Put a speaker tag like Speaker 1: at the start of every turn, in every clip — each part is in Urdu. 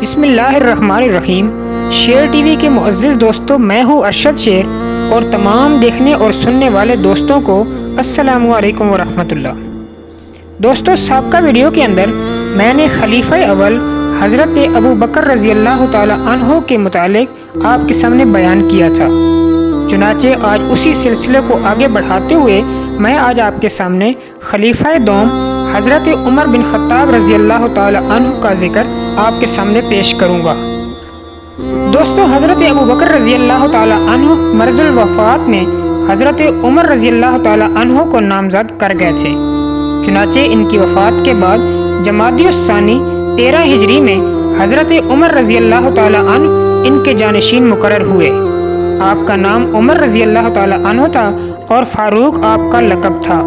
Speaker 1: بسم اللہ الرحمن الرحیم۔ شیر ٹی وی کے معزز دوستوں، میں ہوں ارشد شیر اور تمام دیکھنے اور سننے والے دوستوں کو السلام علیکم ورحمۃ اللہ۔ دوستوں، سابقہ ویڈیو کے اندر میں نے خلیفہ اول حضرت ابو بکر رضی اللہ تعالی عنہ کے متعلق آپ کے سامنے بیان کیا تھا۔ چنانچہ آج اسی سلسلے کو آگے بڑھاتے ہوئے میں آج آپ کے سامنے خلیفہ دوم حضرت عمر بن خطاب رضی اللہ تعالی عنہ کا ذکر آپ کے سامنے پیش کروں گا۔ دوستو، حضرت ابو بکر رضی اللہ تعالی عنہ مرض الوفات میں حضرت عمر رضی اللہ تعالی عنہ کو نامزد کر گئے تھے۔ چنانچہ ان کی وفات کے بعد جمادی الثانی 13 ہجری میں حضرت عمر رضی اللہ تعالی عنہ ان کے جانشین مقرر ہوئے۔ آپ کا نام عمر رضی اللہ تعالی عنہ تھا اور فاروق آپ کا لقب تھا۔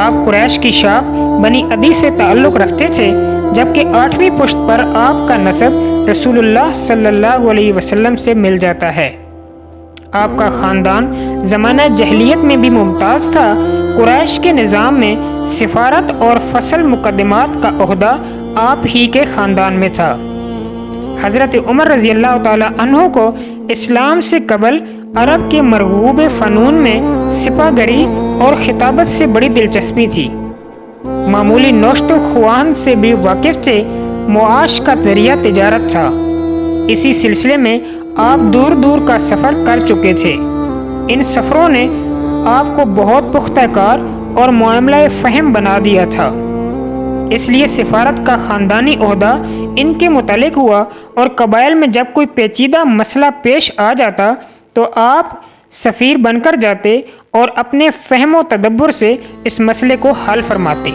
Speaker 1: آپ قریش کی شاخ بنی عدی سے تعلق رکھتے تھے، جبکہ 8ویں پشت پر آپ کا نسب رسول اللہ صلی اللہ علیہ وسلم سے مل جاتا ہے۔ آپ کا خاندان زمانہ جہلیت میں بھی ممتاز تھا۔ قریش کے نظام میں سفارت اور فصل مقدمات کا عہدہ آپ ہی کے خاندان میں تھا۔ حضرت عمر رضی اللہ تعالی عنہ کو اسلام سے قبل عرب کے مرغوب فنون میں سپہ گری اور خطابت سے بڑی دلچسپی تھی۔ معمولی نوشت و خوان سے بھی واقف تھے۔ معاش کا ذریعہ تجارت تھا۔ اسی سلسلے میں آپ دور دور کا سفر کر چکے تھے۔ ان سفروں نے آپ کو بہت پختہ کار اور معاملہ فہم بنا دیا تھا۔ اس لیے سفارت کا خاندانی عہدہ ان کے متعلق ہوا، اور قبائل میں جب کوئی پیچیدہ مسئلہ پیش آ جاتا تو آپ سفیر بن کر جاتے اور اپنے فہم و تدبر سے اس مسئلے کو حل فرماتے۔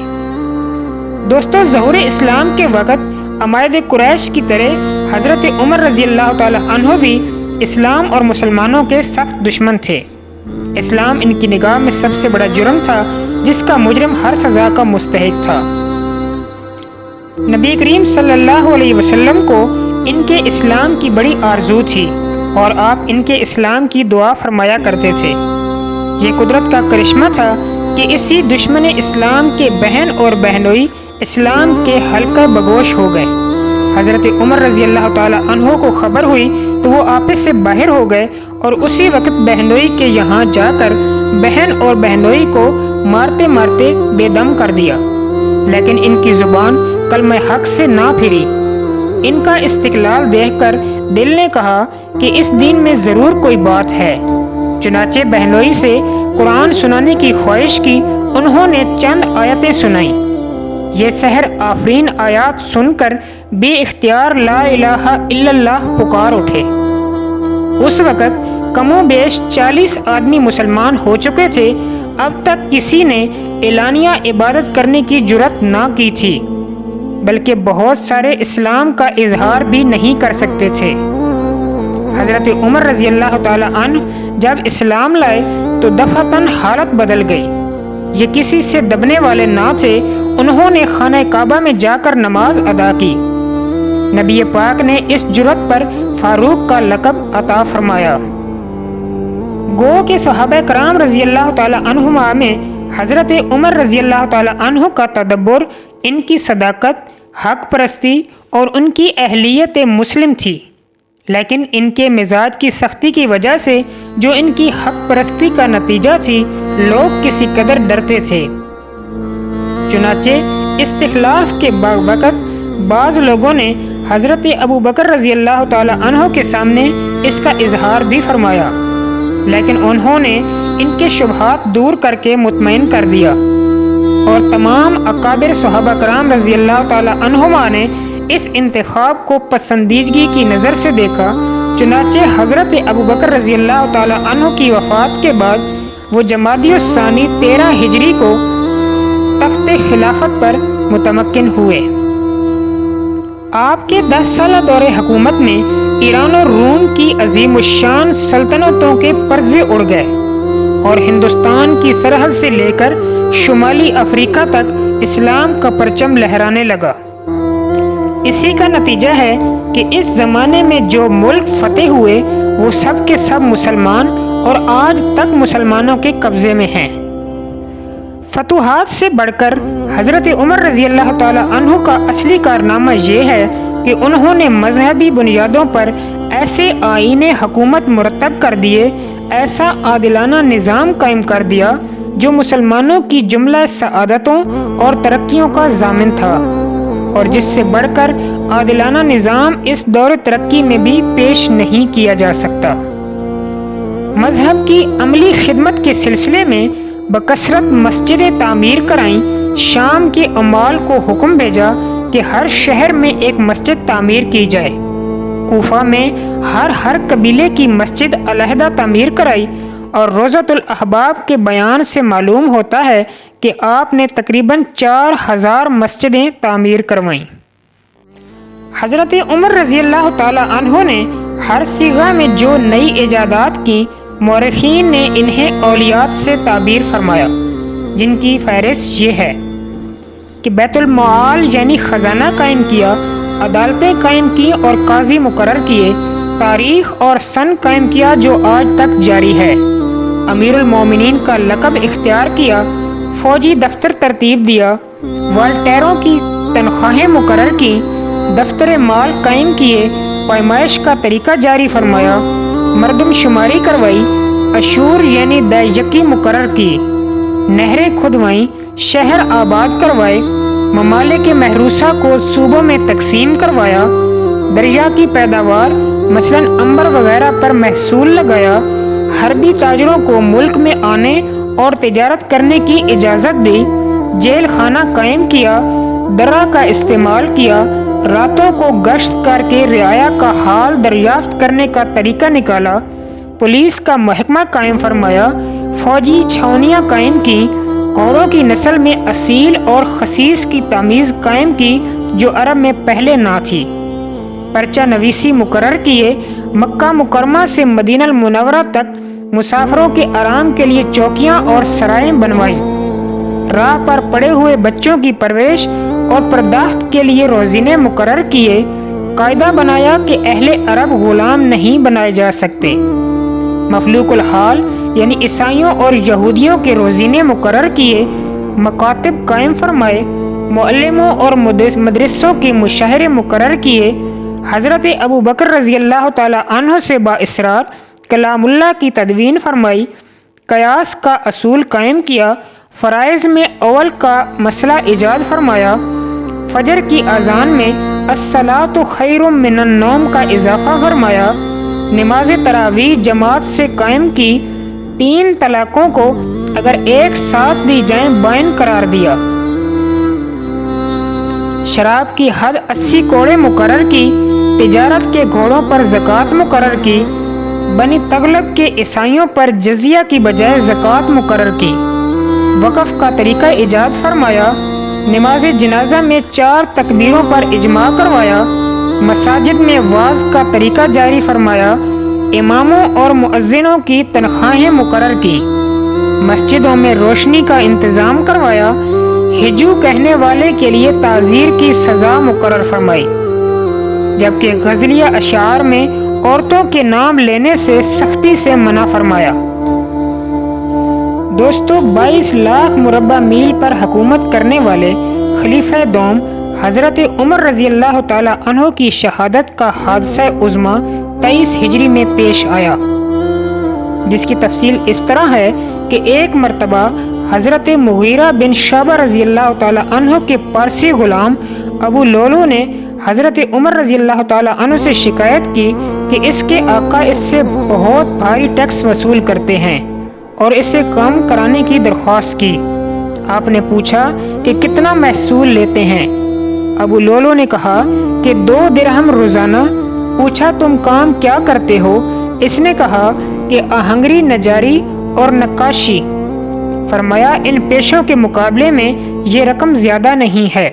Speaker 1: دوستو، ظہور اسلام کے وقت عمائد قریش کی طرح حضرت عمر رضی اللہ تعالی عنہ بھی اسلام اور مسلمانوں کے سخت دشمن تھے۔ اسلام ان کی نگاہ میں سب سے بڑا جرم تھا، جس کا مجرم ہر سزا کا مستحق تھا۔ نبی کریم صلی اللہ علیہ وسلم کو ان کے اسلام کی بڑی آرزو تھی، اور آپ ان کے اسلام کی دعا فرمایا کرتے تھے۔ یہ قدرت کا کرشمہ تھا کہ اسی دشمن اسلام کے بہن اور بہنوئی اسلام کے حلقہ بگوش ہو گئے۔ حضرت عمر رضی اللہ تعالی عنہ کو خبر ہوئی تو وہ آپس سے باہر ہو گئے، اور اسی وقت بہنوئی کے یہاں جا کر بہن اور بہنوئی کو مارتے مارتے بے دم کر دیا، لیکن ان کی زبان کلمہ حق سے نہ پھری۔ ان کا استقلال دیکھ کر دل نے کہا کہ اس دین میں ضرور کوئی بات ہے۔ چنانچہ بہنوئی سے قرآن سنانے کی خواہش کی۔ انہوں نے چند آیتیں سنائیں۔ یہ سحر آفرین آیات سن کر بے اختیار لا الہ الا اللہ پکار اٹھے۔ اس وقت کم و بیش 40 آدمی مسلمان ہو چکے تھے۔ اب تک کسی نے اعلانیہ عبادت کرنے کی جرات نہ کی تھی، بلکہ بہت سارے اسلام کا اظہار بھی نہیں کر سکتے تھے۔ حضرت عمر رضی اللہ تعالی عنہ جب اسلام لائے تو دفعتاً حالت بدل گئی۔ یہ کسی سے دبنے والے نہ تھے۔ انہوں نے خانہ کعبہ میں جا کر نماز ادا کی۔ نبی پاک نے اس جرات پر فاروق کا لقب عطا فرمایا۔ گو کہ صحابہ کرام رضی اللہ تعالی عنہما میں حضرت عمر رضی اللہ تعالی عنہ کا تدبر، ان کی صداقت، حق پرستی اور ان کی اہلیت مسلم تھی، لیکن ان کے مزاج کی سختی کی وجہ سے، جو ان کی حق پرستی کا نتیجہ تھی، لوگ کسی قدر ڈرتے تھے۔ چنانچہ استخلاف کے وقت بعض لوگوں نے حضرت ابو بکر رضی اللہ تعالی عنہ کے سامنے اس کا اظہار بھی فرمایا، لیکن انہوں نے ان کے شبہات دور کر کے مطمئن کر دیا، اور تمام اکابر صحابہ کرام رضی اللہ تعالی عنہما نے اس انتخاب کو پسندیدگی کی نظر سے دیکھا۔ چنانچہ حضرت ابو بکر رضی اللہ تعالی عنہ کی وفات کے بعد وہ جمادی الثانی 13 ہجری کو تخت خلافت پر متمکن ہوئے۔ آپ کے 10 سالہ دور حکومت میں ایران اور روم کی عظیم الشان سلطنتوں کے پرزے اڑ گئے، اور ہندوستان کی سرحد سے لے کر شمالی افریقہ تک اسلام کا پرچم لہرانے لگا۔ اسی کا نتیجہ ہے کہ اس زمانے میں جو ملک فتح ہوئے وہ سب کے سب مسلمان اور آج تک مسلمانوں کے قبضے میں ہیں۔ فتوحات سے بڑھ کر حضرت عمر رضی اللہ تعالی عنہ کا اصلی کارنامہ یہ ہے کہ انہوں نے مذہبی بنیادوں پر ایسے آئین حکومت مرتب کر دیے، ایسا عادلانہ نظام قائم کر دیا جو مسلمانوں کی جملہ سعادتوں اور ترقیوں کا ضامن تھا، اور جس سے بڑھ کر عادلانہ نظام اس دور ترقی میں بھی پیش نہیں کیا جا سکتا۔ مذہب کی عملی خدمت کے سلسلے میں بکثرت مسجدیں تعمیر کرائیں۔ شام کے عمال کو حکم بھیجا کہ ہر شہر میں ایک مسجد تعمیر کی جائے۔ کوفہ میں ہر قبیلے کی مسجد علیحدہ تعمیر کرائی، اور روضۃ الاحباب کے بیان سے معلوم ہوتا ہے کہ آپ نے تقریباً 4000 مسجدیں تعمیر کروائیں۔ حضرت عمر رضی اللہ تعالی عنہ نے ہر صیغہ میں جو نئی ایجادات کی، مورخین نے انہیں اولیات سے تعبیر فرمایا، جن کی فہرست یہ ہے کہ بیت المعال یعنی خزانہ قائم کیا، عدالتیں قائم کی اور قاضی مقرر کیے، تاریخ اور سن قائم کیا جو آج تک جاری ہے، امیر المومنین کا لقب اختیار کیا، فوجی دفتر ترتیب دیا، والٹیروں کی تنخواہیں مقرر کی، دفتر مال قائم کیے، پیمائش کا طریقہ جاری فرمایا، مردم شماری کروائی، اشور یعنی دائیکی مقرر کی، نہریں کھدوائیں، شہر آباد کروائے، ممالک محروسہ کو صوبوں میں تقسیم کروایا، دریا کی پیداوار مثلاً عنبر وغیرہ پر محصول لگایا، حربی تاجروں کو ملک میں آنے اور تجارت کرنے کی اجازت دی، جیل خانہ قائم کیا، درہ کا استعمال کیا، راتوں کو گشت کر کے رعایا کا حال دریافت کرنے کا طریقہ نکالا، پولیس کا محکمہ قائم فرمایا، فوجی چھاونیاں قائم کی، گھوڑوں کی نسل میں اصیل اور خسیس کی تمیز قائم کی جو عرب میں پہلے نہ تھی، پرچہ نویسی مقرر کیے، مکہ مکرمہ سے مدینہ المنورہ تک مسافروں کے آرام کے لیے چوکیاں اور سرائیں بنوائی، راہ پر پڑے ہوئے بچوں کی پرورش اور پرداخت کے لیے روزینے مقرر کیے، قاعدہ بنایا کہ اہل عرب غلام نہیں بنائے جا سکتے، مفلوق الحال یعنی عیسائیوں اور یہودیوں کے روزینے مقرر کیے، مکاتب قائم فرمائے، معلموں اور مدرسوں کے مشاہرے مقرر کیے، حضرت ابو بکر رضی اللہ تعالی عنہ سے بااصرار کلام اللہ کی تدوین فرمائی، قیاس کا اصول قائم کیا، فرائض میں اول کا مسئلہ ایجاد فرمایا، فجر کی اذان میں الصلاۃ خیر من النوم کا اضافہ فرمایا، نماز تراویح جماعت سے قائم کی، 3 طلاقوں کو اگر ایک ساتھ دی جائیں بائن قرار دیا، شراب کی حد 80 کوڑے مقرر کی، تجارت کے گھوڑوں پر زکوٰۃ مقرر کی، بنی تغلب کے عیسائیوں پر جزیہ کی بجائے زکوٰۃ مقرر کی، وقف کا طریقہ ایجاد فرمایا، نماز جنازہ میں 4 تکبیروں پر اجماع کروایا، مساجد میں واعظ کا طریقہ جاری فرمایا، اماموں اور مؤذنوں کی تنخواہیں مقرر کی، مسجدوں میں روشنی کا انتظام کروایا، ہجو کہنے والے کے لیے تعزیر کی سزا مقرر فرمائی، جبکہ غزلیہ اشعار میں عورتوں کے نام لینے سے سختی سے منع فرمایا۔ دوستو، 22 لاکھ مربع میل پر حکومت کرنے والے خلیفہ دوم حضرت عمر رضی اللہ تعالی عنہ کی شہادت کا حادثہ عظمی 23 ہجری میں پیش آیا، جس کی تفصیل اس طرح ہے کہ ایک مرتبہ حضرت مغیرہ بن شعبہ رضی اللہ تعالی عنہ کے پارسی غلام ابو لولو نے حضرت عمر رضی اللہ تعالی عنہ سے شکایت کی کہ اس کے آقا اس سے بہت بھاری ٹیکس وصول کرتے ہیں اور اسے کم کرانے کی درخواست کی۔ آپ نے پوچھا کہ کتنا محصول لیتے ہیں؟ ابو لولو نے کہا کہ 2 درہم روزانہ۔ پوچھا تم کام کیا کرتے ہو؟ اس نے کہا کہ آہنگری، نجاری اور نقاشی۔ فرمایا ان پیشوں کے مقابلے میں یہ رقم زیادہ نہیں ہے۔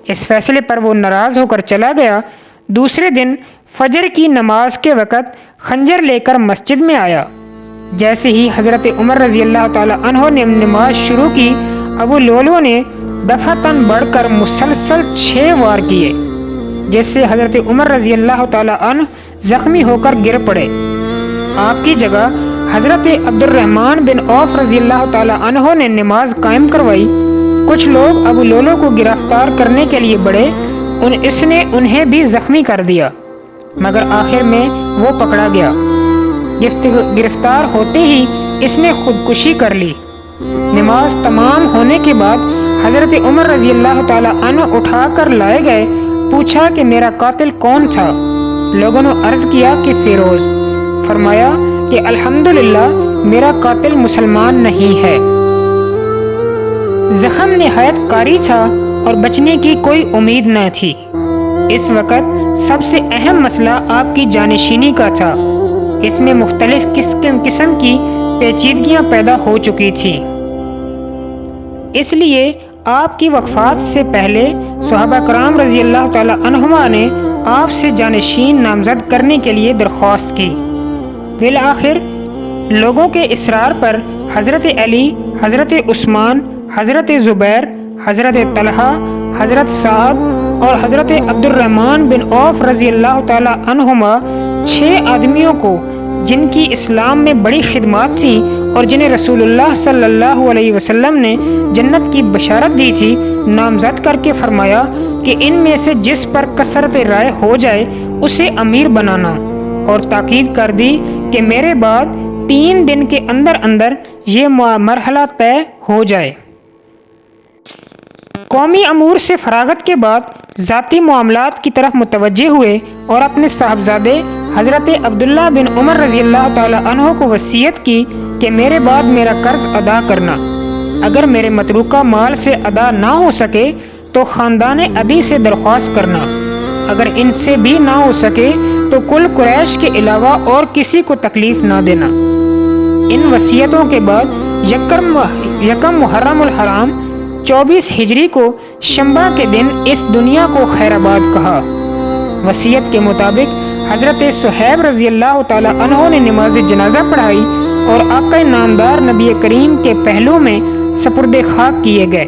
Speaker 1: اس فیصلے پر وہ ناراض ہو کر چلا گیا۔ دوسرے دن فجر کی نماز کے وقت خنجر لے کر مسجد میں آیا۔ جیسے ہی حضرت عمر رضی اللہ تعالی عنہ نے نماز شروع کی، ابو لولو نے دفعتاً بڑھ کر مسلسل 6 وار کیے، جس سے حضرت عمر رضی اللہ تعالی عنہ زخمی ہو کر گر پڑے۔ آپ کی جگہ حضرت عبد الرحمن بن عوف رضی اللہ تعالی عنہ نے نماز قائم کروائی۔ کچھ لوگ ابو لولو کو گرفتار کرنے کے لیے بڑھے، اس نے انہیں بھی زخمی کر دیا، مگر آخر میں وہ پکڑا گیا۔ گرفتار ہوتے ہی اس نے خودکشی کر لی۔ نماز تمام ہونے کے بعد حضرت عمر رضی اللہ تعالی عنہ اٹھا کر لائے گئے۔ پوچھا کہ میرا قاتل کون تھا؟ لوگوں نے عرض کیا کہ فیروز۔ فرمایا کہ الحمدللہ میرا قاتل مسلمان نہیں ہے۔ زخم نہایت قاری تھا اور بچنے کی کوئی امید نہ تھی۔ اس وقت سب سے اہم مسئلہ آپ کی جانشینی کا تھا۔ اس میں مختلف قسم کی پیچیدگیاں پیدا ہو چکی تھیں۔ اس لیے آپ کی وفات سے پہلے صحابہ کرام رضی اللہ تعالی عنہما نے آپ سے جانشین نامزد کرنے کے لیے درخواست کی۔ بالآخر لوگوں کے اصرار پر حضرت علی، حضرت عثمان، حضرت زبیر، حضرت طلحہ، حضرت سعد اور حضرت عبد الرحمن بن عوف رضی اللہ تعالی عنہما 6 آدمیوں کو، جن کی اسلام میں بڑی خدمات تھیں اور جنہیں رسول اللہ صلی اللہ علیہ وسلم نے جنت کی بشارت دی تھی، نامزد کر کے فرمایا کہ ان میں سے جس پر کثرت رائے ہو جائے اسے امیر بنانا، اور تاکید کر دی کہ میرے بعد 3 دن کے اندر اندر یہ مرحلہ طے ہو جائے۔ قومی امور سے فراغت کے بعد ذاتی معاملات کی طرف متوجہ ہوئے اور اپنے صاحبزادے حضرت عبداللہ بن عمر رضی اللہ تعالی عنہ کو وصیت کی کہ میرے بعد میرا قرض ادا کرنا، اگر میرے متروکہ مال سے ادا نہ ہو سکے تو خاندان ابی سے درخواست کرنا، اگر ان سے بھی نہ ہو سکے تو کل قریش کے علاوہ اور کسی کو تکلیف نہ دینا۔ ان وصیتوں کے بعد یکم محرم الحرام 24 ہجری کو شنبہ کے دن اس دنیا کو خیر آباد کہا۔ وصیت کے مطابق حضرت صہیب رضی اللہ تعالی عنہ نے نماز جنازہ پڑھائی اور آقا نامدار نبی کریم کے پہلو میں سپرد خاک کیے گئے۔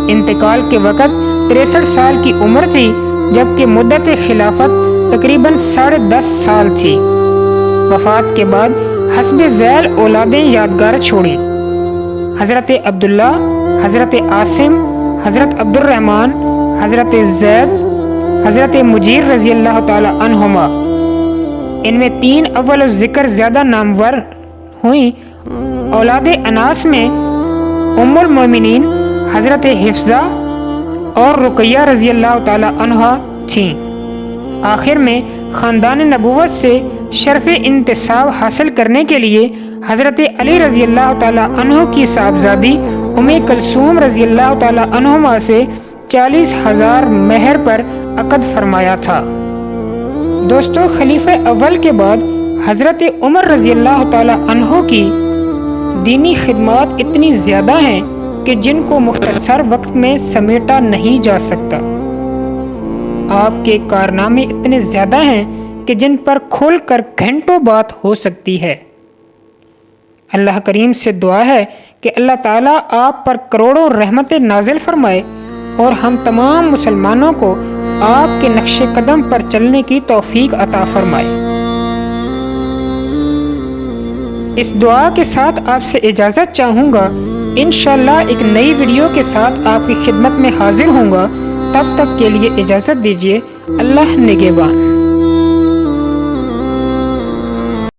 Speaker 1: انتقال کے وقت 63 سال کی عمر تھی، جبکہ مدت خلافت تقریباً 10.5 سال تھی۔ وفات کے بعد حسب ذیل اولادیں یادگار چھوڑیں: حضرت عبداللہ، حضرت عاصم، حضرت عبد الرحمن، حضرت زید، حضرت مجیر رضی اللہ تعالی عنہما۔ ان میں 3 اول الذکر زیادہ نامور ہوئیں۔ اولاد اناس میں ام المومنین حضرت حفصہ اور رقیہ رضی اللہ تعالی عنہا تھیں۔ آخر میں خاندان نبوت سے شرف انتساب حاصل کرنے کے لیے حضرت علی رضی اللہ تعالی عنہ کی صاحبزادی ام کلثوم رضی اللہ تعالی عنہما سے 40,000 مہر پر عقد فرمایا تھا۔ دوستو، خلیفہ اول کے بعد حضرت عمر رضی اللہ تعالی عنہ کی دینی خدمات اتنی زیادہ ہیں کہ جن کو مختصر وقت میں سمیٹا نہیں جا سکتا۔ آپ کے کارنامے اتنے زیادہ ہیں کہ جن پر کھول کر گھنٹوں بات ہو سکتی ہے۔ اللہ کریم سے دعا ہے کہ اللہ تعالیٰ آپ پر کروڑوں رحمتیں نازل فرمائے اور ہم تمام مسلمانوں کو آپ کے نقش قدم پر چلنے کی توفیق عطا فرمائے۔ اس دعا کے ساتھ آپ سے اجازت چاہوں گا۔ انشاءاللہ ایک نئی ویڈیو کے ساتھ آپ کی خدمت میں حاضر ہوں گا۔ تب تک کے لیے اجازت دیجیے۔ اللہ نگہبان۔